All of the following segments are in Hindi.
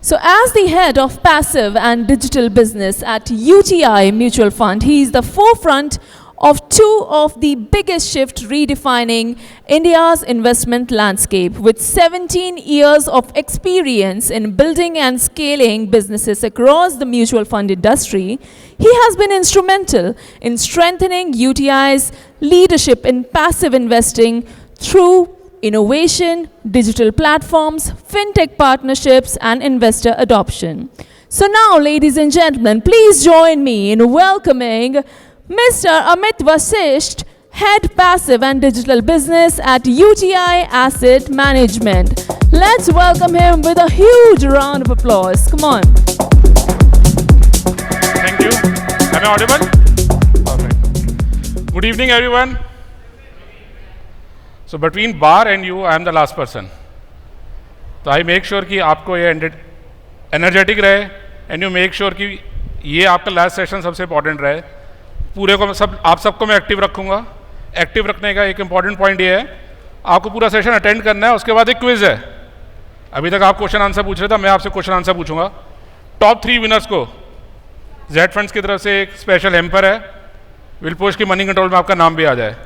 So as the head of passive and digital business at UTI Mutual Fund, he is the forefront of two of the biggest shifts redefining India's investment landscape. With 17 years of experience in building and scaling businesses across the mutual fund industry, he has been instrumental in strengthening UTI's leadership in passive investing through innovation, digital platforms, fintech partnerships, and investor adoption. So now, ladies and gentlemen, please join me in welcoming Mr. Amit Vasisht, Head Passive and Digital Business at UTI Asset Management. Let's welcome him with a huge round of applause. Come on. Thank you. Am I audible? Perfect. Good evening, everyone. So between bar and you, I am the last person. तो I make sure कि आपको ये energetic रहे, and you make sure कि ये आपका last session सबसे important रहे. पूरे को आप सबको मैं एक्टिव रखूँगा. एक्टिव रखने का एक इम्पॉर्टेंट पॉइंट ये है, आपको पूरा सेशन अटेंड करना है. उसके बाद एक क्विज है. अभी तक आप क्वेश्चन आंसर पूछ रहे थे, मैं आपसे क्वेश्चन आंसर पूछूंगा. टॉप 3 विनर्स को जेड फंड्स की तरफ से एक स्पेशल हेम्पर है. विल पुश की मनी कंट्रोल में आपका नाम भी आ जाए.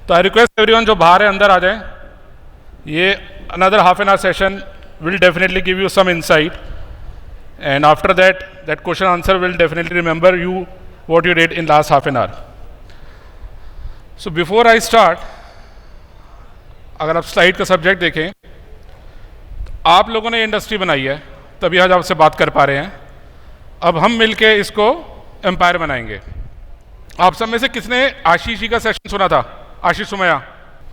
तो आई रिक्वेस्ट एवरीवन जो बाहर है अंदर आ जाए. ये another half an hour session will definitely give you some insight, and after that question answer will definitely remember you what you did in last half an hour. So before I start, अगर आप स्लाइड का सब्जेक्ट देखें, आप लोगों ने इंडस्ट्री बनाई है, तभी आज आपसे बात कर पा रहे हैं. अब हम मिलके इसको एम्पायर बनाएंगे. आप सब में से किसने आशीष जी का सेशन सुना था? आशीष सुमैया,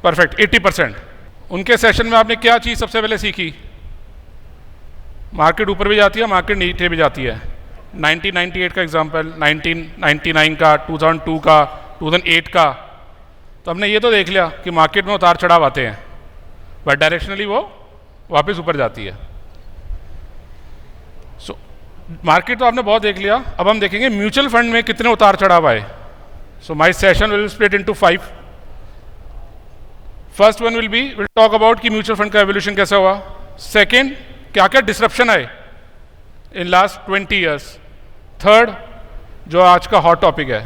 परफेक्ट, 80%. उनके सेशन में आपने क्या चीज़ सबसे पहले सीखी? मार्केट ऊपर भी जाती है, मार्केट नीचे भी जाती है. 1998 का एग्जाम्पल, 1999 का, 2002 का, 2008 का. तो हमने ये तो देख लिया कि मार्केट में उतार चढ़ाव आते हैं, बट डायरेक्शनली वो वापस ऊपर जाती है. सो मार्केट तो आपने बहुत देख लिया. अब हम देखेंगे म्यूचुअल फंड में कितने उतार चढ़ाव आए. So my session will split into 5. First one will talk about कि म्यूचुअल फंड का एवोल्यूशन कैसा हुआ. सेकेंड, क्या क्या डिसरप्शन आए इन लास्ट 20 ईयर्स. थर्ड, जो आज का हॉट टॉपिक है,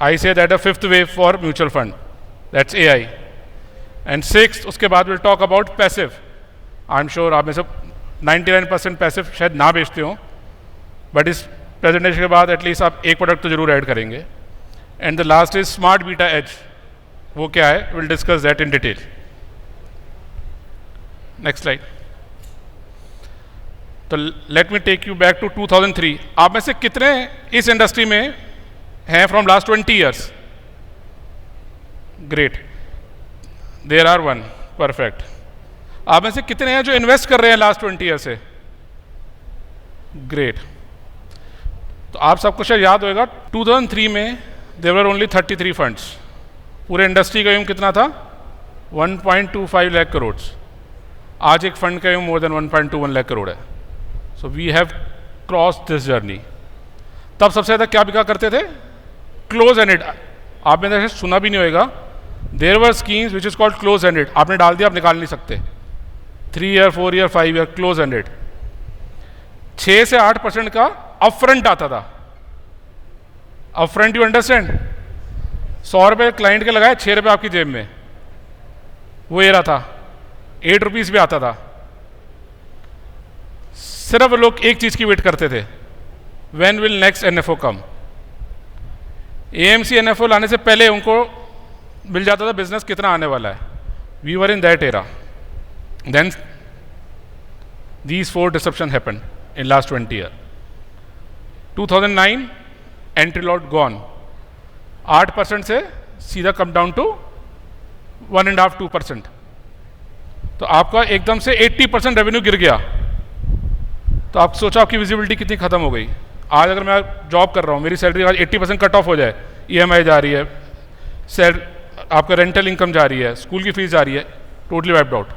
I say that a fifth wave for mutual fund, that's AI. And sixth, उसके बाद will talk about passive. I am sure आप में से 99% पैसिव शायद ना बेचते हो, बट इस प्रेजेंटेशन के बाद एटलीस्ट आप एक प्रोडक्ट तो जरूर ऐड करेंगे. And the last is smart beta age. वो क्या है, will discuss that in detail. Next slide. तो let me take you back to 2003. आप में से कितने इस इंडस्ट्री में हैं from last 20 years? Great, there are one, perfect. आप में से कितने हैं जो इन्वेस्ट कर रहे हैं लास्ट 20 ईयर से? ग्रेट. तो आप सबको शायद याद होगा 2003 में देयर वर ओनली 33 फंड्स. पूरे इंडस्ट्री का यूम कितना था? 1.25 लाख करोड़. आज एक फंड का यूम मोर देन 1.21 लाख करोड़ है. So we have cross this journey. तब सबसे ज़्यादा क्या बिका करते थे? Close ended. आपने ऐसे सुना भी नहीं होगा. There were schemes which is called close ended. आपने डाल दिया, आप निकाल नहीं सकते. 3 year, 4 year, 5 year, close ended. 6 से 8% का अपफ्रंट आता था. Upfront, you understand? 100 रुपये क्लाइंट के लगाए, 6 रुपये आपकी जेब में. वो ये रहा था. 8 रुपीज़ भी आता था. सिर्फ लोग एक चीज़ की वेट करते थे, when will next NFO come. AMC NFO लाने से पहले उनको मिल जाता था बिजनेस कितना आने वाला है. We were in that era. Then these 4 disruption happened in last 20 year. 2009 entry load gone. 8% से सीधा कम डाउन टू 1.5-2%. तो आपका एकदम से 80% रेवेन्यू गिर गया. तो आप सोचो आपकी विजिबिलिटी कितनी खत्म हो गई. आज अगर मैं जॉब कर रहा हूँ, मेरी सैलरी आज 80% कट ऑफ हो जाए, ईएमआई जा रही है, आपका रेंटल इनकम जा रही है, स्कूल की फीस जा रही है, totally wiped out.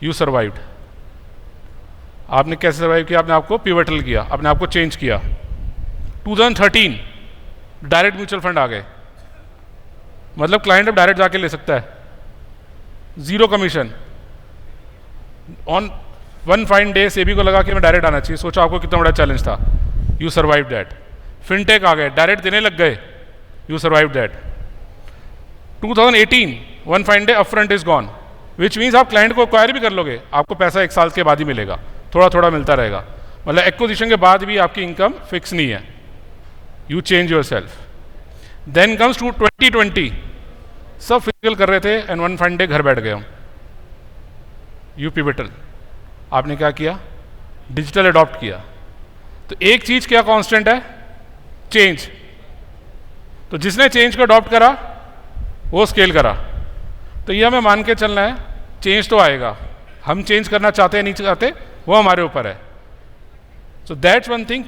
You survived. आपने कैसे सर्वाइव किया? आपने आपको पिवटल किया, अपने आप को चेंज किया. 2013 डायरेक्ट म्यूचुअल फंड आ गए. मतलब क्लाइंट अब डायरेक्ट जाके ले सकता है, 0 commission. On one fine day SEBI को लगा कि मैं डायरेक्ट आना चाहिए, सोचो आपको कितना बड़ा चैलेंज था, यू सर्वाइव दैट। फिनटेक आ गए, डायरेक्ट देने लग गए, you survive that. 2018 one fine day upfront is gone, which means आप क्लाइंट को एक्वायर भी कर लोगे, आपको पैसा 1 साल के बाद ही मिलेगा, थोड़ा थोड़ा मिलता रहेगा, मतलब एक्विजिशन के बाद भी आपकी इनकम फिक्स नहीं है, you change yourself. Then comes to 2020, सब फिजिकल कर रहे थे एंड वन फाइन डे घर बैठ गए हम, यू पिवटल, आपने क्या किया, डिजिटल अडॉप्ट किया। तो एक चीज क्या कांस्टेंट है, चेंज। तो जिसने चेंज को अडॉप्ट करा वो स्केल करा। तो ये हमें मान के चलना है, चेंज तो आएगा, हम चेंज करना चाहते हैं नहीं चाहते वो हमारे ऊपर है। So that's one thing,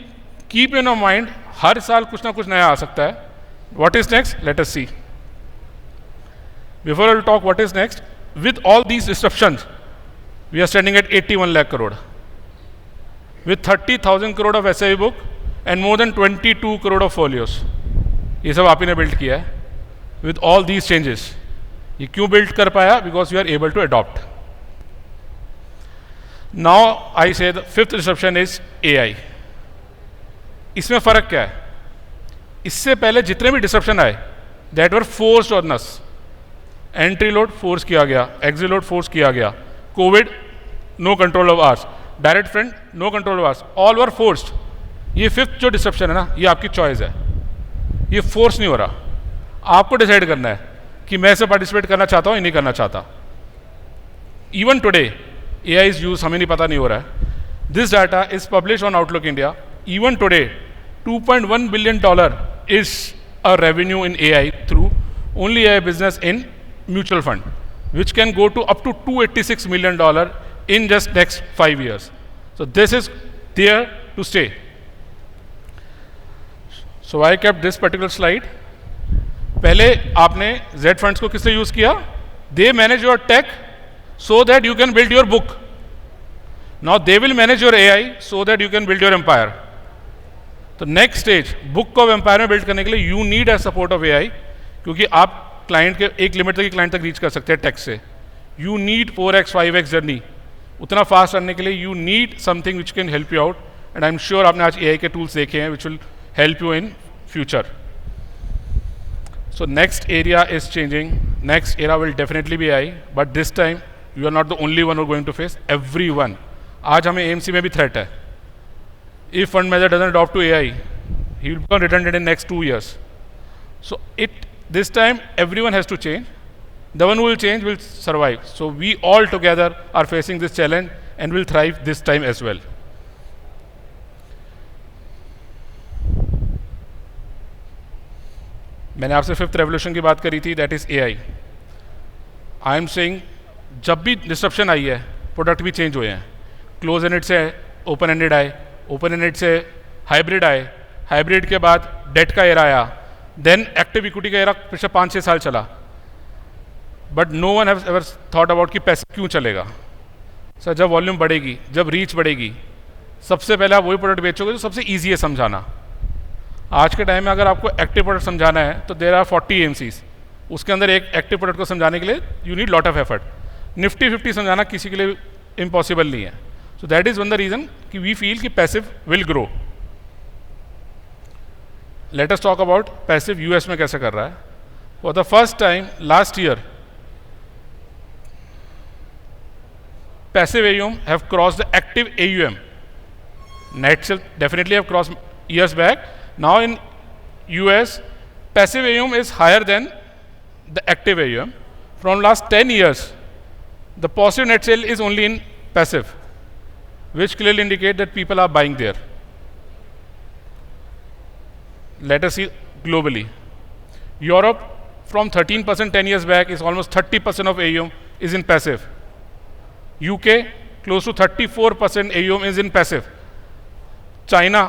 keep in your mind, हर साल कुछ ना कुछ नया आ सकता है। What is next, let us see. Before I will talk what is next, with all these disruptions we are standing at 81 lakh crore with 30,000 crore of SIP book and more than 22 crore of folios। ये सब आप ही ने बिल्ड किया है with all these changes। ये क्यों बिल्ड कर पाया, because you are able to adopt। now I say the fifth disruption is AI। इसमें फर्क क्या है, इससे पहले जितने भी डिसरप्शन आए that were forced on us, entry load force किया गया, एग्जिट लोड फोर्स किया गया, Covid no control of ours, direct friend no control of ours, all were forced. ये फिफ्थ जो डिसरप्शन है ना, ये आपकी चॉइस है, ये फोर्स नहीं हो रहा, आपको डिसाइड करना है कि मैं इसे पार्टिसिपेट करना चाहता हूँ या नहीं करना चाहता। Even today AI is use, हमें नहीं पता नहीं हो रहा है। This data is publish on outlook India. Even today $2.1 billion is a revenue in AI through only AI business in mutual fund, which can go to up to $286 million in just next 5 years. So this is there to stay. So I kept this particular slide. पहले आपने Z funds को किससे यूज किया, they manage your tech so that you can build your book. Now they will manage your AI so that you can build your empire. तो नेक्स्ट स्टेज, बुक को एम्पायर में बिल्ड करने के लिए you need a support of AI, क्योंकि आप क्लाइंट के एक लिमिट तक ही क्लाइंट तक रीच कर सकते हैं टेक्स से। You need 4x 5x journey, उतना फास्ट करने के लिए you need something which can help you out, and I am sure आपने आज AI के टूल्स देखे हैं which will help you in future. So next area is changing, next era will definitely be AI, but this time you are not the only one who going to face, everyone. आज हमें AMC में भी थ्रेट है, if fund manager doesn't adopt to AI, he will become redundant in next 2 years. So this time everyone has to change. The one who will change will survive. So we all together are facing this challenge and will thrive this time as well. मैंने आपसे फिफ्थ रेवोल्यूशन की बात करी थी, that is AI। I am saying जब भी डिस्ट्रप्शन आई है प्रोडक्ट भी चेंज हुए हैं, क्लोज एंडेड से ओपन एंडेड आए, ओपन एंडेड से हाइब्रिड आए, हाइब्रिड के बाद डेट का एरा आया, देन एक्टिव इक्विटी का एरा पिछले 5-6 साल चला, but no one have ever thought about कि पैसे क्यों चलेगा। सर जब वॉल्यूम बढ़ेगी, जब रीच बढ़ेगी, सबसे पहले आप वही प्रोडक्ट बेचोगे जो सबसे ईजी है समझाना। आज के टाइम में अगर आपको एक्टिव प्रोडक्ट समझाना है तो देयर आर 40 AMCs, उसके अंदर एक एक्टिव प्रोडक्ट को समझाने के लिए you need lot of effort. Nifty 50 समझाना किसी के लिए इम्पॉसिबल नहीं है। So that is one the reason कि we feel कि passive will grow. Let us talk about passive US में कैसे कर रहा है। For the first time last year, passive AUM have crossed the active AUM. Net sales definitely have crossed years back. Now in US, passive AUM is higher than the active AUM. From last 10 years, the positive net sale is only in passive, which clearly indicate that people are buying there. Let us see globally. Europe from 13% 10 years back is almost 30% of AUM is in passive. UK close to 34% AUM is in passive. China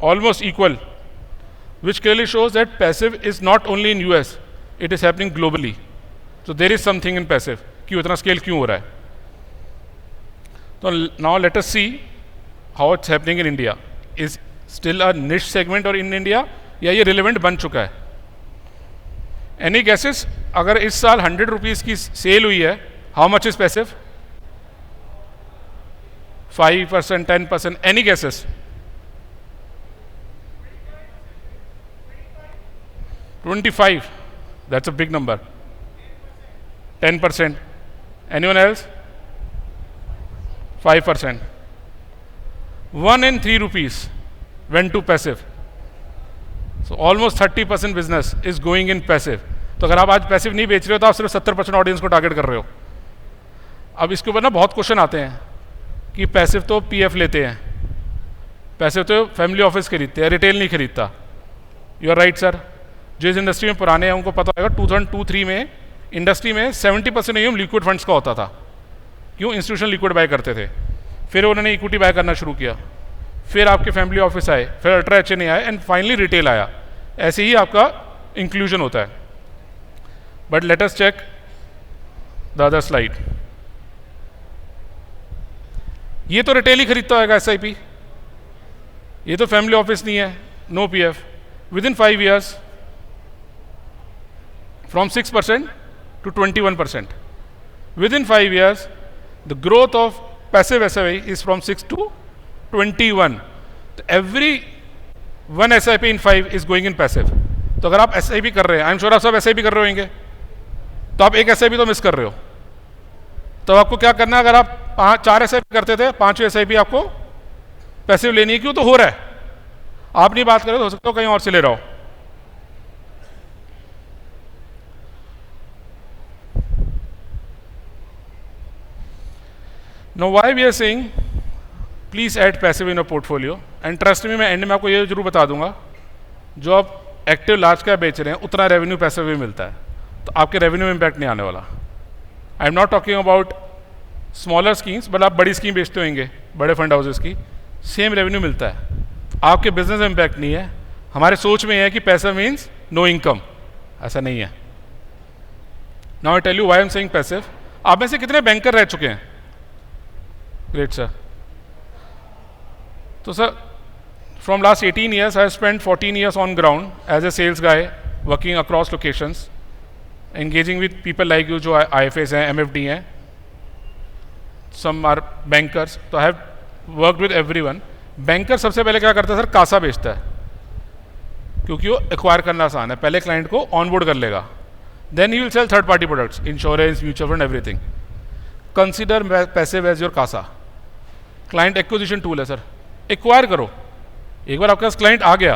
almost equal, which clearly shows that passive is not only in US, it is happening globally. So there is something in passive कि उतना स्केल क्यों हो रहा है। So now let us see how it's happening in India. Is still a niche segment or in India, या ये relevant बन चुका है? Any guesses? अगर इस साल 100 रुपीज़ की सेल हुई है, how much is passive? 5%, 10%, any guesses? 25, that's a big number. 10%. Anyone else? 5%. 1 in 3 rupees went to passive. So almost 30% business is going in passive. तो अगर आप आज पैसिव नहीं बेच रहे हो तो आप सिर्फ 70% ऑडियंस को टारगेट कर रहे हो. अब इसके ऊपर ना बहुत क्वेश्चन आते हैं कि पैसिव तो पीएफ लेते हैं, पैसिव तो फैमिली ऑफिस खरीदते हैं, रिटेल नहीं खरीदता. You are right sir. जो इस इंडस्ट्री में पुराने हैं उनको पता होगा 2002-03 में इंडस्ट्री में 70% एयूएम लिक्विड फंड्स का होता था. क्यों? इंस्टीट्यूशनल लिक्विड बाय करते थे. फिर उन्होंने इक्विटी बाय करना शुरू किया, फिर आपके फैमिली ऑफिस आए, फिर अल्ट्रा एचएनए आए एंड फाइनली रिटेल आया. ऐसे ही आपका इंक्लूजन होता है. But let us check the other slide. ये तो रिटेल ही खरीदता होगा एसआईपी, ये तो फैमिली ऑफिस नहीं है. No PF. Within 5 years from 6% to 21%. Within 5 years, the growth of passive SIP is from 6 to 21. So every one SIP in 5 is going in passive. तो अगर आप SIP कर रहे हैं, आई एम श्योर आप सब SIP कर रहे होंगे, तो आप एक SIP तो मिस कर रहे हो. तो आपको क्या करना है? अगर आप 4 SIP करते थे, 5 SIP आपको पैसिव लेनी है. क्यों? तो हो रहा है. आप नहीं बात करें तो हो सकता हो कहीं और से ले रहा हो. Now why we are saying please add passive in your portfolio, and trust me, मैं एंड में आपको ये जरूर बता दूंगा, जो आप एक्टिव लार्ज कैप बेच रहे हैं उतना रेवेन्यू पैसिव भी मिलता है, तो आपके रेवेन्यू में इम्पैक्ट नहीं आने वाला. I am not talking about smaller schemes, but आप बड़ी स्कीम बेचते होंगे बड़े फंड हाउसेस की, सेम रेवेन्यू मिलता है, आपके बिजनेस में इम्पैक्ट नहीं है. हमारे सोच में है कि पैसिव मीन्स नो इनकम, ऐसा नहीं है. Now I tell you why I am saying passive. आप में से कितने बैंकर रह चुके हैं? Great, sir. So, sir, from last 18 years, I have spent 14 years on ground as a sales guy, working across locations, engaging with people like you, जो IFAs हैं, MFD हैं, some are bankers. तो I have worked with everyone. Banker सबसे पहले क्या करता है सर? कासा बेचता है, क्योंकि वो एक्वायर करना आसान है. पहले क्लाइंट को ऑनबोर्ड कर लेगा, then he will sell third party products, insurance, mutual fund, everything. Consider passive as your CASA. Client acquisition tool है सर. एक्वायर करो. एक बार आपके पास क्लाइंट आ गया,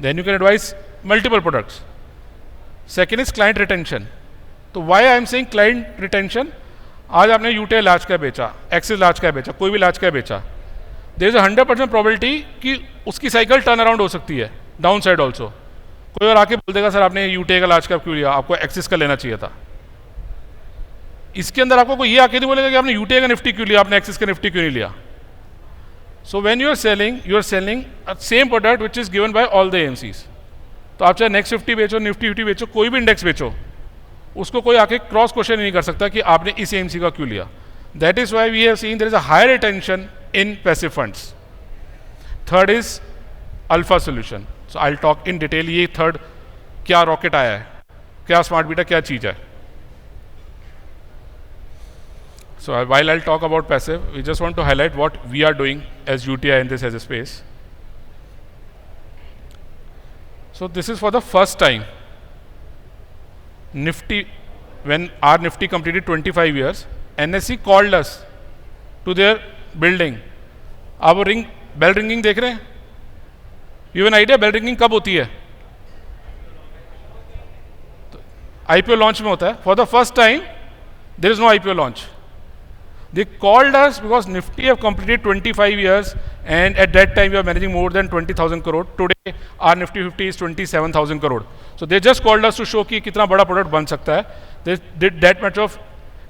then you can advise multiple products. Second is client retention. तो why I am saying client retention. आज आपने यूटीआई लार्ज कैप बेचा, एक्सिस लार्ज कैप बेचा, कोई भी लार्ज कैप बेचा, देयर इज 100% प्रोबेबिलिटी कि उसकी साइकिल टर्न अराउंड हो सकती है, डाउन साइड ऑल्सो. कोई और आके बोल देगा सर आपने यूटीआई का लार्ज कैप क्यों लिया, आपको एक्सिस का लेना चाहिए था. इसके अंदर आपको कोई ये आके नहीं बोलेगा कि आपने यूटीआई का निफ्टी क्यों लिया, आपने एक्सिस का निफ्टी क्यों नहीं लिया. So when you are selling same product which is given by all the AMCs. तो आप चाहे नेक्स्ट 50 बेचो, निफ्टी 50 बेचो, कोई भी इंडेक्स बेचो, उसको कोई आके क्रॉस क्वेश्चन नहीं कर सकता कि आपने इस एएमसी का क्यों लिया. That is why we have seen there is a higher retention in passive funds. Third is alpha solution. So I will talk in detail. ये थर्ड क्या रॉकेट आया है, क्या स्मार्ट बीटा क्या चीज़ है. So while I'll talk about passive, we just want to highlight what we are doing as UTI in this as a space. So this is for the first time. Nifty, when our Nifty completed 25 years, NSE called us to their building. आप रिंग बेल रिंगिंग देख रहे हैं? You have an idea bell ringing कब होती है? IPO launch में होता है. For the first time, there is no IPO launch. They called us because Nifty have completed 25 years, and at that time we are managing more than 20,000 crore. Today our Nifty 50 is 27,000 crore. So they just called us to show कि कितना बड़ा product बन सकता है. They did that much of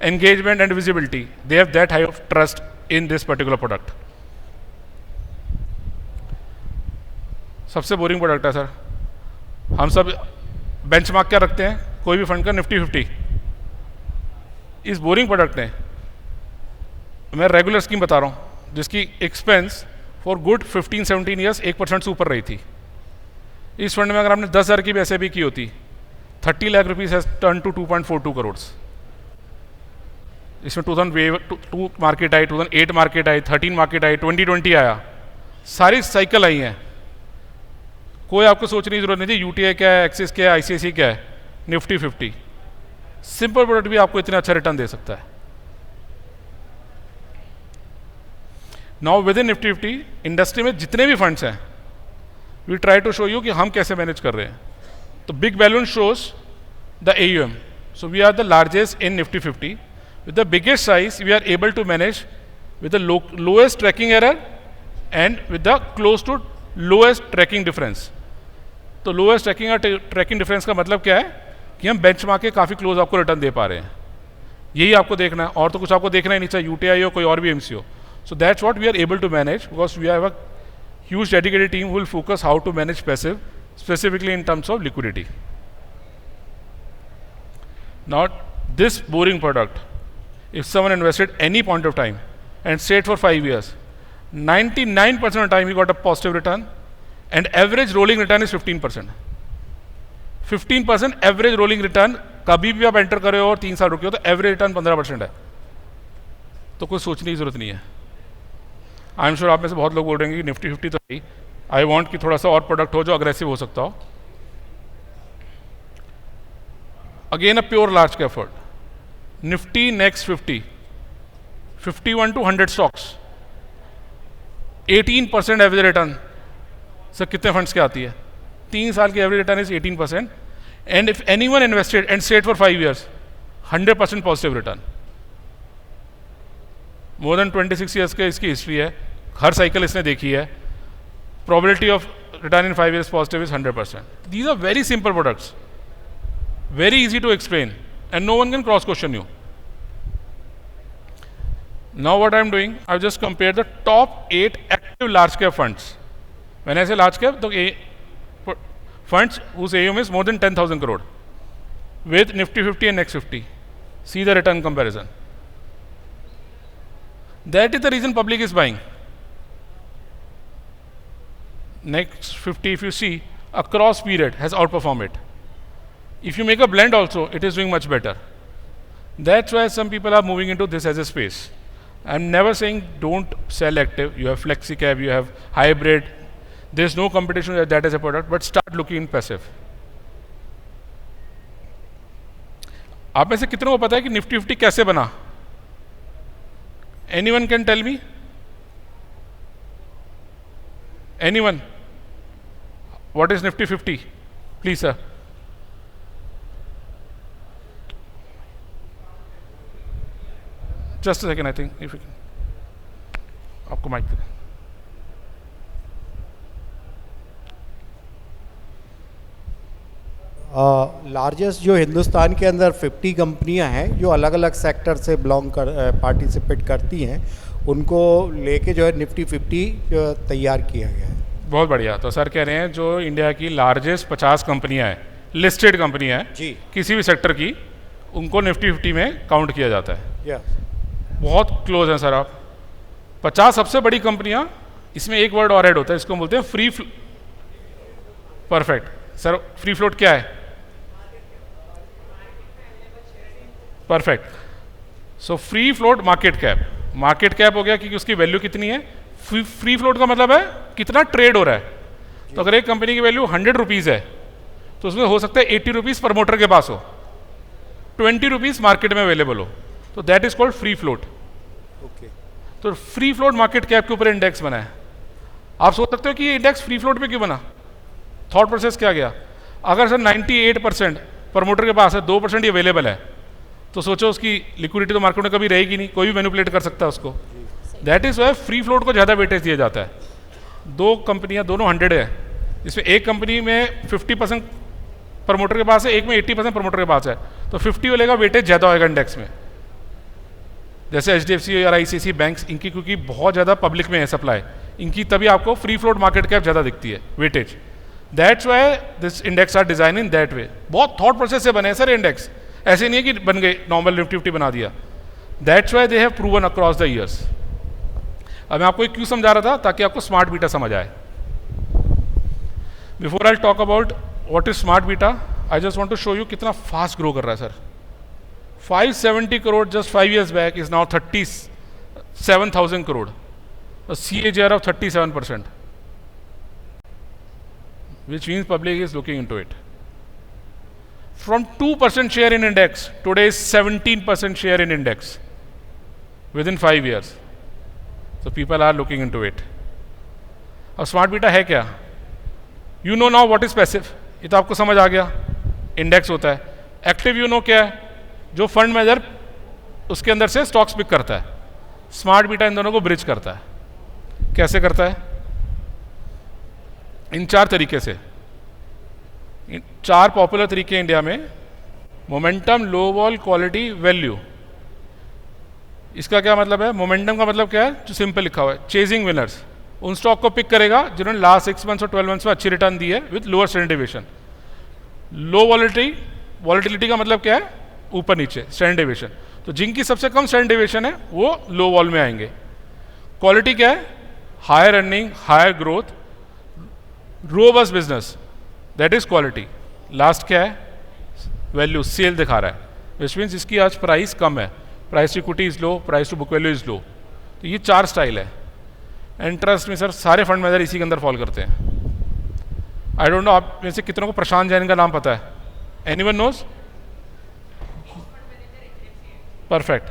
engagement and visibility. They have that high of trust in this particular product. सबसे बोरिंग प्रोडक्ट है सर. हम सब बेंचमार्क क्या रखते हैं कोई भी फंड का? निफ्टी 50. इस बोरिंग प्रोडक्ट ने, मैं रेगुलर स्कीम बता रहा हूँ, जिसकी एक्सपेंस फॉर गुड 15-17 ईयर्स 1% से ऊपर रही थी. इस फंड में अगर आपने 10,000 की भी एसआईपी की होती, 30 lakh rupees has turn to 2.42 crore. इसमें 2002 मार्केट आई, 2008 मार्केट आई, 13 मार्केट आई, 2020 आया, सारी साइकिल आई हैं। कोई आपको सोचने की जरूरत नहीं थी यूटीआई क्या है, एक्सिस क्या है, आईसीआईसी क्या है, निफ्टी 50 सिंपल प्रोडक्ट भी आपको इतना अच्छा रिटर्न दे सकता है। Now within Nifty 50 industry में जितने भी फंड्स हैं, we try to show you कि हम कैसे मैनेज कर रहे हैं। तो big balloon shows the AUM, so we are the largest in Nifty 50 with the biggest size. We are able to manage with the lowest tracking error and with the close to lowest tracking difference. तो lowest tracking difference का मतलब क्या है कि हम benchmark के काफ़ी close आपको रिटर्न दे पा रहे हैं। यही आपको देखना है, और तो कुछ आपको देखना ही नहीं, चाहे UTI हो कोई और भी MC हो। So that's what we are able to manage because we have a huge dedicated team who will focus how to manage passive specifically in terms of liquidity. Now this boring product, if someone invested any point of time and stayed for 5 years, 99% of the time he got a positive return, and average rolling return is 15%. 15% average rolling return, कभी भी आप एंटर करे हो और 3 साल रुके हो तो एवरेज रिटर्न 15% है। तो कुछ सोचने की जरूरत नहीं है। आई एम श्योर आप में से बहुत लोग बोल रहे हैं कि निफ्टी 50 तो सही, आई वांट कि थोड़ा सा और प्रोडक्ट हो जो अग्रेसिव हो सकता हो। Again a pure large cap fund. Nifty next 50, 51 to 100 stocks, 18% average return. Sir कितने फंड्स के आती है? 3 साल की average return is 18%, and if anyone invested and stayed for 5 years, 100% positive return. More than 26 years का इसकी हिस्ट्री है, हर साइकिल इसने देखी है। Probability of return in 5 years positive is 100%। These are very simple products, very easy to explain, and no one can cross question you. Now what I am doing, I have just compared the top 8 active large cap funds. When I say large cap, the funds whose AUM is more than 10,000 crore with Nifty 50 and Next 50. See the return comparison. That is the reason public is buying. Next 50, if you see, across period has outperformed it. If you make a blend also, it is doing much better. That's why some people are moving into this as a space. I'm never saying don't sell active. You have flexi cap, you have hybrid. There's no competition with that as a product, but start looking in passive. आप में से कितनों को पता है कि निफ्टी 50 कैसे बना? Anyone can tell me? Anyone? What is Nifty 50? Please, sir. Just a second, I think, if you can. आपको माइक दे। लार्जेस्ट जो हिंदुस्तान के अंदर 50 कंपनियां हैं जो अलग अलग सेक्टर से पार्टिसिपेट करती हैं, उनको लेके जो है निफ्टी 50 तैयार किया गया है। बहुत बढ़िया। तो सर कह रहे हैं जो इंडिया की लार्जेस्ट 50 कंपनियां हैं, लिस्टेड कंपनियां हैं जी, किसी भी सेक्टर की, उनको निफ्टी 50 में काउंट किया जाता है। या बहुत क्लोज हैं सर आप। 50 सबसे बड़ी कंपनियां, इसमें एक वर्ड और ऐड होता है, इसको बोलते हैं free. Perfect sir, free float क्या है? Perfect. So free float market cap, market cap हो गया क्योंकि उसकी वैल्यू कितनी है। फ्री फ्लोट का मतलब है कितना ट्रेड हो रहा है। तो अगर एक कंपनी की वैल्यू 100 रुपीज़ है तो उसमें हो सकता है 80 रुपीज़ प्रमोटर के पास हो, 20 रुपीज़ मार्केट में अवेलेबल हो, तो that is called free float. Okay, तो फ्री फ्लोट मार्केट कैप के ऊपर इंडेक्स बना है। आप सोच सकते हो कि ये इंडेक्स फ्री फ्लोट पे क्यों बना? थॉट प्रोसेस क्या गया? अगर सर 98% प्रमोटर के पास है, 2% ही अवेलेबल है, तो सोचो उसकी लिक्विडिटी तो मार्केट में कभी रहेगी नहीं, कोई भी मैनिपुलेट कर सकता है उसको। That is why free float को ज़्यादा वेटेज दिया जाता है। 2 कंपनियां दोनों 100 है, इसमें एक कंपनी में 50% प्रमोटर के पास है, एक में 80% प्रमोटर के पास है, तो 50 वाले का वेटेज ज़्यादा होगा इंडेक्स में। जैसे HDFC और ICICI बैंक्स, इनकी क्योंकि बहुत ज़्यादा पब्लिक में है सप्लाई, इनकी तभी आपको फ्री फ्लोट मार्केट कैप ज़्यादा दिखती है, weightage. That's why this index are design in that way. बहुत थॉट प्रोसेस से बने हैं सर इंडेक्स, ऐसे नहीं है कि बन गए नॉर्मल निफ्टी 50 बना दिया। That's why they have proven across the years. अब मैं आपको एक क्यों समझा रहा था, ताकि आपको स्मार्ट बीटा समझ आए। Before I talk about what is smart beta, I just want to show you कितना फास्ट ग्रो कर रहा है sir. 570 crore just 5 years back is now 37,000 crore, a CAGR of 37%, which means public is looking into it. From 2% share in index, today is 17% share in index within 5 years. So people are looking into it. अब स्मार्ट बीटा है क्या? You know now what is passive, ये तो आपको समझ आ गया, इंडेक्स होता है. एक्टिव यू नो क्या है? जो फंड मैनेजर उसके अंदर से स्टॉक्स पिक करता है. स्मार्ट बीटा इन दोनों को ब्रिज करता है. कैसे करता है? इन 4 तरीके से. 4 पॉपुलर तरीके इंडिया में: momentum, low wall, quality, value. इसका क्या मतलब है? मोमेंटम का मतलब क्या है? जो सिंपल लिखा हुआ है, चेजिंग विनर्स. उन स्टॉक को पिक करेगा जिन्होंने लास्ट 6 मंथ्स और 12 मंथ्स में अच्छी रिटर्न दी है with lower standard deviation. Low volatility का मतलब क्या है? ऊपर नीचे स्टैंडर्ड डेविएशन. तो जिनकी सबसे कम स्टैंडर्ड डेविएशन है वो लो वॉल में आएंगे. क्वालिटी क्या है? Higher earning, higher growth, robust business, that is quality. Last क्या है? वैल्यू, सेल दिखा रहा है, विच मीन्स इसकी आज प्राइस कम है, price to equity is low, price to book value is low. तो ये 4 स्टाइल है. इंटरेस्ट में सर सारे फंड मैनेजर इसी के अंदर फॉलो करते हैं. आई डोंट नो आप में से कितनों को प्रशांत जैन का नाम पता है? Anyone knows? Perfect.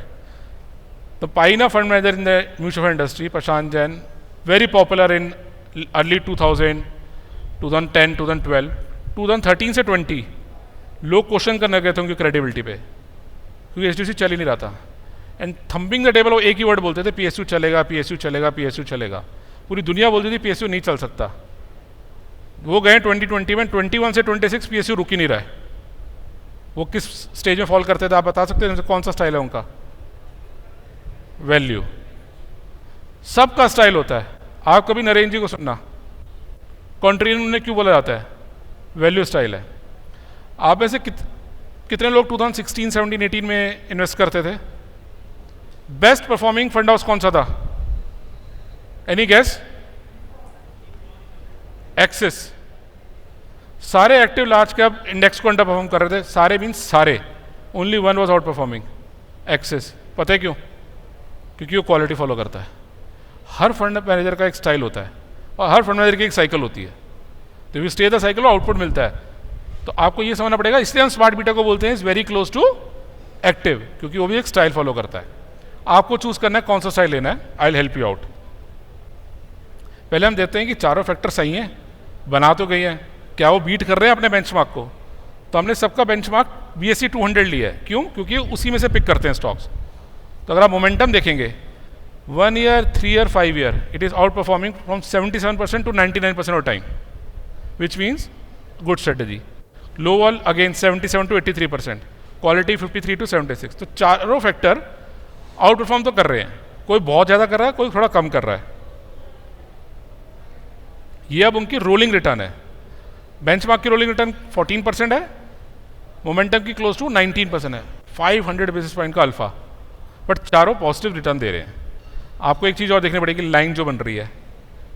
The pioneer fund manager in the mutual fund industry, Prashant Jain, very popular in early 2000, 2010, 2012, 2013 से 20 लोग क्वेश्चन करने गए थे उनकी क्रेडिबिलिटी पे, क्योंकि एचडीएफसी चल ही नहीं रहा था. एंड थम्पिंग द टेबल वो एक ही वर्ड बोलते थे, पीएसयू चलेगा, पीएसयू चलेगा, पीएसयू चलेगा. पूरी दुनिया बोलती थी पीएसयू नहीं चल सकता. वो गए 2020 में, 21 से 26 पीएसयू रुक ही नहीं रहा है. वो किस स्टेज में फॉल करते थे आप बता सकते हैं? कौन सा स्टाइल है उनका? वैल्यू. सबका स्टाइल होता है. आप कभी नरेंद्र जी को सुनना, कॉन्ट्रियन ने क्यों बोला जाता है? वैल्यू स्टाइल है. आप में से कितने लोग 2016, 17, 18 में इन्वेस्ट करते थे? बेस्ट परफॉर्मिंग फंड हाउस कौन सा था? Any guess? एक्सिस. सारे एक्टिव लार्ज कैप इंडेक्स को अंडर परफॉर्म कर रहे थे. सारे मीन्स सारे. Only one was outperforming, Axis. पता है क्यों? क्योंकि वो क्वालिटी फॉलो करता है. हर फंड मैनेजर का एक स्टाइल होता है और हर फंड मैनेजर की एक साइकिल होती है. तो you stay the cycle, output मिलता है. तो आपको ये समझना पड़ेगा. इसलिए हम स्मार्ट बीटा को बोलते हैं is very close to active, क्योंकि वो भी एक स्टाइल फॉलो करता है. आपको चूज करना है कौन सा स्टाइल लेना है. I will help you out. पहले हम देखते हैं कि चारों फैक्टर सही हैं, बना तो गई हैं, क्या वो बीट कर रहे हैं अपने बेंचमार्क को. तो हमने सबका बेंचमार्क BSE 200 लिया है. क्यों? क्योंकि उसी में से पिक करते हैं स्टॉक्स. तो अगर आप मोमेंटम देखेंगे 1 year, 3 year, 5 year, it is outperforming from 77% to 99% of time, which means good strategy. Low vol again 77 to 83%, quality 53 to 76. तो चारों फैक्टर आउट परफॉर्म तो कर रहे हैं. कोई बहुत ज़्यादा कर रहा है, कोई थोड़ा कम कर रहा है. ये अब उनकी रोलिंग रिटर्न है. बेंचमार्क की रोलिंग रिटर्न 14% है, मोमेंटम की क्लोज टू 19% है. 500 बेसिस पॉइंट का अल्फा, बट चारों पॉजिटिव रिटर्न दे रहे हैं. आपको एक चीज़ और देखनी पड़ेगी, लाइन जो बन रही है.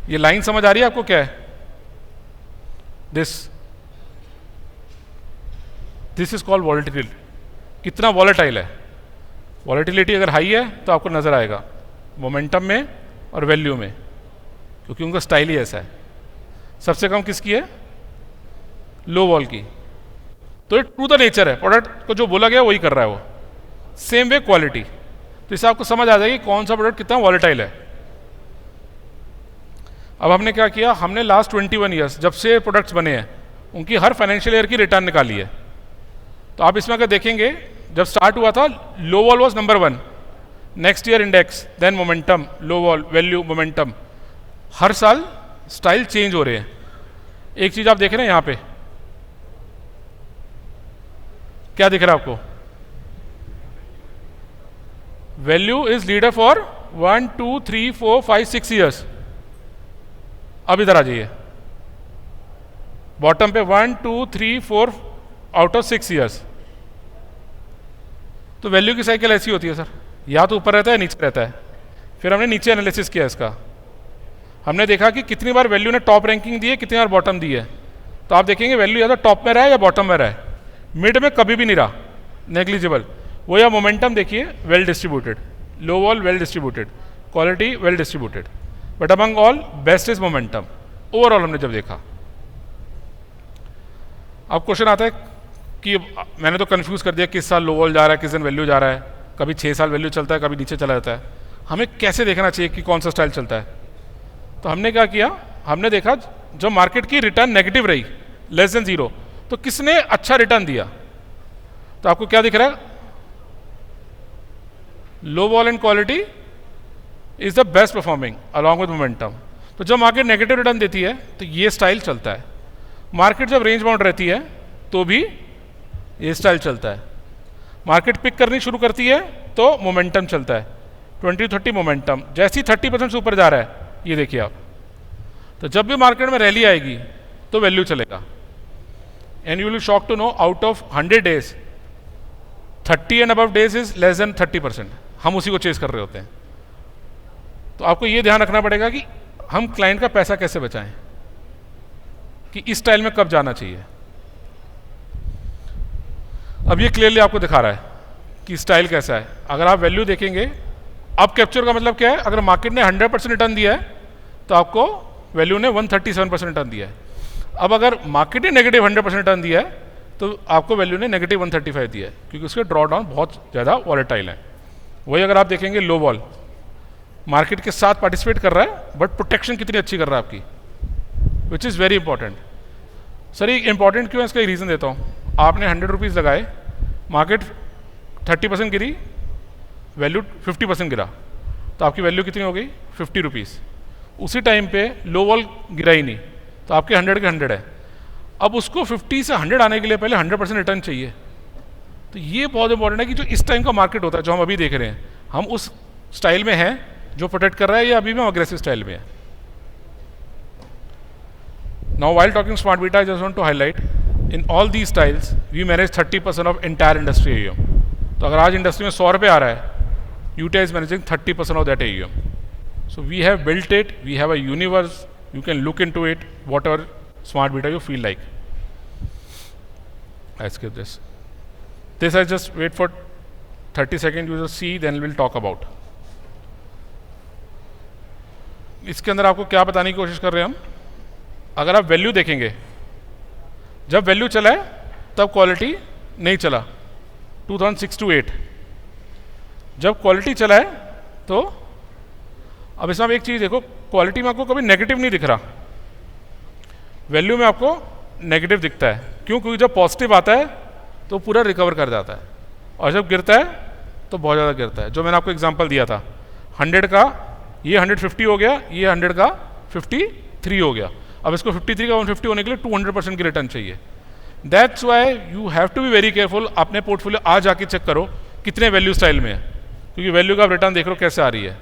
ये लाइन समझ आ रही है आपको? क्या है दिस इज कॉल्ड वॉलेटिलिटी. कितना वॉलेटाइल है. वॉलेटिलिटी अगर हाई है तो आपको नजर आएगा मोमेंटम में और वैल्यू में, क्योंकि उनका स्टाइल ही ऐसा है. सबसे कम किसकी है? लो वॉल की. तो ये ट्रू द नेचर है, प्रोडक्ट को जो बोला गया वही कर रहा है वो. Same way quality. तो इससे आपको समझ आ जाएगी कौन सा प्रोडक्ट कितना वॉलेटाइल है. अब हमने क्या किया, हमने लास्ट 21 ईयर्स जब से प्रोडक्ट्स बने हैं उनकी हर फाइनेंशियल ईयर की रिटर्न निकाली है. तो आप इसमें अगर देखेंगे, जब स्टार्ट हुआ था low vol was number 1, next year index, then momentum, low vol, value, momentum. हर साल स्टाइल चेंज हो रहे हैं. एक चीज आप देख रहे हैं यहां पे, क्या दिख रहा है आपको? Value is leader for 1, 2, 3, 4, 5, 6 years. अब इधर आ जाइए, बॉटम पे 1, 2, 3, 4 आउट ऑफ 6 ईयर्स. तो वैल्यू की साइकिल ऐसी होती है सर, या तो ऊपर रहता है नीचे रहता है. फिर हमने नीचे एनालिसिस किया इसका. हमने देखा कि कितनी बार वैल्यू ने टॉप रैंकिंग दी है, कितनी बार बॉटम दी है. तो आप देखेंगे वैल्यू या तो टॉप में रहा है या बॉटम में रहा है, मिड में कभी भी नहीं रहा, नेग्लिजिबल. वो या मोमेंटम देखिए well distributed, low wall well distributed, quality well distributed, but among all best is momentum overall हमने जब देखा। अब क्वेश्चन आता है कि मैंने तो कंफ्यूज कर दिया किस साल लो वॉल जा रहा है, किस दिन वैल्यू जा रहा है, कभी 6 साल वैल्यू चलता है, कभी नीचे चला जाता है, हमें कैसे देखना चाहिए कि कौन सा स्टाइल चलता है? तो हमने क्या किया, हमने देखा जब मार्केट की रिटर्न नेगेटिव रही लेस देन 0 तो किसने अच्छा रिटर्न दिया? तो आपको क्या दिख रहा है? Low vol and quality is the best performing along with momentum. तो जब मार्केट नेगेटिव रिटर्न देती है तो ये स्टाइल चलता है। मार्केट जब रेंज बाउंड रहती है तो भी ये स्टाइल चलता है। मार्केट पिक करनी शुरू करती है तो मोमेंटम चलता है, 20-30 मोमेंटम। जैसे ही 30% से ऊपर जा रहा है ये देखिए आप, तो जब भी मार्केट में रैली आएगी तो वैल्यू चलेगा। And you will shock to know out of 100 days 30 and above days is less than 30%। हम उसी को चेस कर रहे होते हैं। तो आपको ये ध्यान रखना पड़ेगा कि हम क्लाइंट का पैसा कैसे बचाएं, कि इस स्टाइल में कब जाना चाहिए। अब ये क्लियरली आपको दिखा रहा है कि स्टाइल कैसा है। अगर आप वैल्यू देखेंगे, अब कैप्चर का मतलब क्या है, अगर मार्केट ने 100% रिटर्न दिया है तो आपको वैल्यू ने 137% रिटर्न दिया है। अब अगर मार्केट ने नेगेटिव 100% रिटर्न दिया है तो आपको वैल्यू ने नेगेटिव 135 दिया है, क्योंकि उसके ड्रॉ डाउन बहुत ज़्यादा वॉलेटाइल है। वही अगर आप देखेंगे लो वॉल, मार्केट के साथ पार्टिसिपेट कर रहा है बट प्रोटेक्शन कितनी अच्छी कर रहा है आपकी, which is very important. Sir ये इंपॉर्टेंट क्यों है, इसका एक रीज़न देता हूँ। आपने 100 रुपीज़ लगाए, मार्केट 30% गिरी, वैल्यू 50% गिरा, तो आपकी वैल्यू कितनी हो गई? 50 रुपीज़। उसी टाइम पे लो वॉल गिरा ही नहीं, तो आपके 100 के 100 है। अब उसको 50 से 100 आने के लिए पहले 100% रिटर्न चाहिए। तो ये बहुत इंपॉर्टेंट है कि जो इस टाइम का मार्केट होता है, जो हम अभी देख रहे हैं, हम उस स्टाइल में हैं जो प्रोटेक्ट कर रहा है, या अभी भी हम अग्रेसिव स्टाइल में है। Now while talking smart beta, I just want to highlight in all the styles we manage 30% of entire industry AUM। तो अगर आज इंडस्ट्री में 100 रुपये आ रहा है, UTI is managing 30% of that AUM. So we have built it, we have a universe, you can look into it, whatever smart beta you feel like. I skip this. This I just wait for 30 seconds, you just see, then we'll talk about. इसके अंदर आपको क्या बताने की कोशिश कर रहे हैं हम? अगर आप वैल्यू देखेंगे, जब वैल्यू चला है तब क्वालिटी नहीं चला, 2006 to 8। जब क्वालिटी चला है तो अब इसमें आप एक चीज़ देखो, क्वालिटी में आपको कभी नेगेटिव नहीं दिख रहा, वैल्यू में आपको नेगेटिव दिखता है। क्यों? क्योंकि जब पॉजिटिव आता है तो पूरा रिकवर कर जाता है, और जब गिरता है तो बहुत ज़्यादा गिरता है। जो मैंने आपको एग्जांपल दिया था, 100 का ये 150 हो गया, ये 100 का 53 हो गया। अब इसको 53 का 150 होने के लिए 200% की रिटर्न चाहिए। That's why you have to be very careful. अपने पोर्टफोलियो आज जाके चेक करो कितने वैल्यू स्टाइल में है, क्योंकि वैल्यू का आप रिटर्न देख लो कैसे आ रही है।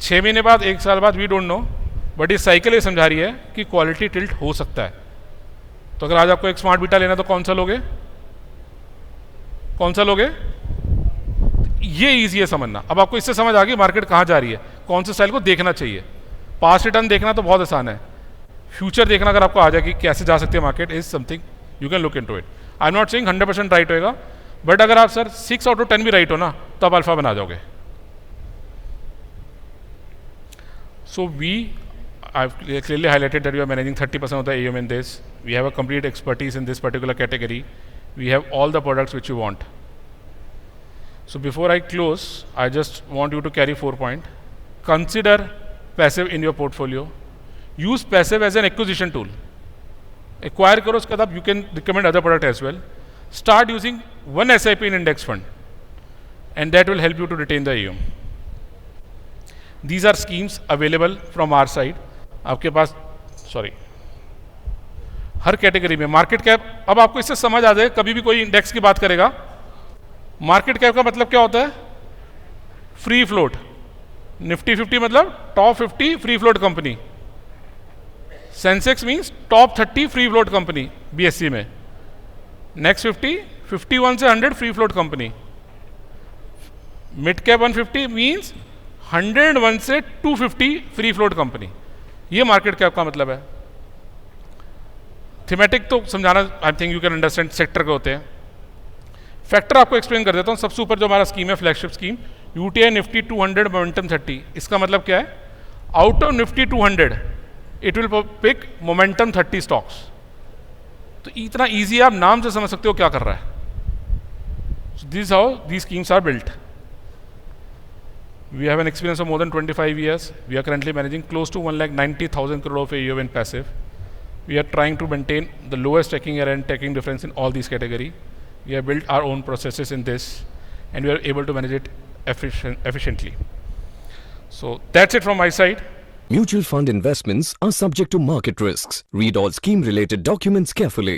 6 महीने बाद, 1 साल बाद, वी डोंट नो, बट ये साइकिल ये समझा रही है कि क्वालिटी टिल्ट हो सकता है। तो अगर आज आपको एक स्मार्ट बीटा लेना तो कौन सा लोगे? कौन सा लोगे? ये ईजी है समझना। अब आपको इससे समझ आ गई मार्केट कहाँ जा रही है, कौन से स्टाइल को देखना चाहिए। पास्ट रिटर्न देखना तो बहुत आसान है, फ्यूचर देखना अगर आपको आ जाए कि कैसे जा सकती है market, is something you can look into it. I am not saying 100% right होएगा, बट अगर आप सर 6 आउट ऑफ 10 भी राइट हो ना, तो आप अल्फा बना जाओगे। So we I've clearly highlighted that we are managing 30% of the AUM in this. We have a complete expertise in this particular category. We have all the products which you want. So before I close, I just want you to carry 4 points. Consider passive in your portfolio. Use passive as an acquisition tool. Acquire करो, उसके बाद you can recommend other product as well. Start using one SIP in index fund, and that will help you to retain the AUM. These are schemes available from our side. आपके पास हर कैटेगरी में मार्केट कैप। अब आपको इससे समझ आ जाए, कभी भी कोई इंडेक्स की बात करेगा, मार्केट कैप का मतलब क्या होता है? Free float. निफ्टी 50 मतलब top 50 free float company. Sensex means top 30 free float company BSE में। नेक्स्ट 50, 51 से 100 free float company. Mid cap 150 means 101 से 250 फ्री फ्लोट कंपनी। ये मार्केट कैप का मतलब है। थीमेटिक तो समझाना, I think you can understand, sector के होते हैं। फैक्टर आपको एक्सप्लेन कर देता हूँ। सबसे ऊपर जो हमारा स्कीम है, flagship scheme, UTI Nifty 200 momentum 30। इसका मतलब क्या है? Out of Nifty 200 it will pick momentum 30 stocks. तो इतना ईजी है, आप नाम से समझ सकते हो क्या कर रहा है। This how these schemes are built. We have an experience of more than 25 years. We are currently managing close to 1,90,000 crore of AUM in passive. We are trying to maintain the lowest taking error and taking difference in all these category. We have built our own processes in this, and we are able to manage it efficiently. So that's it from my side. Mutual fund investments are subject to market risks. Read all scheme-related documents carefully.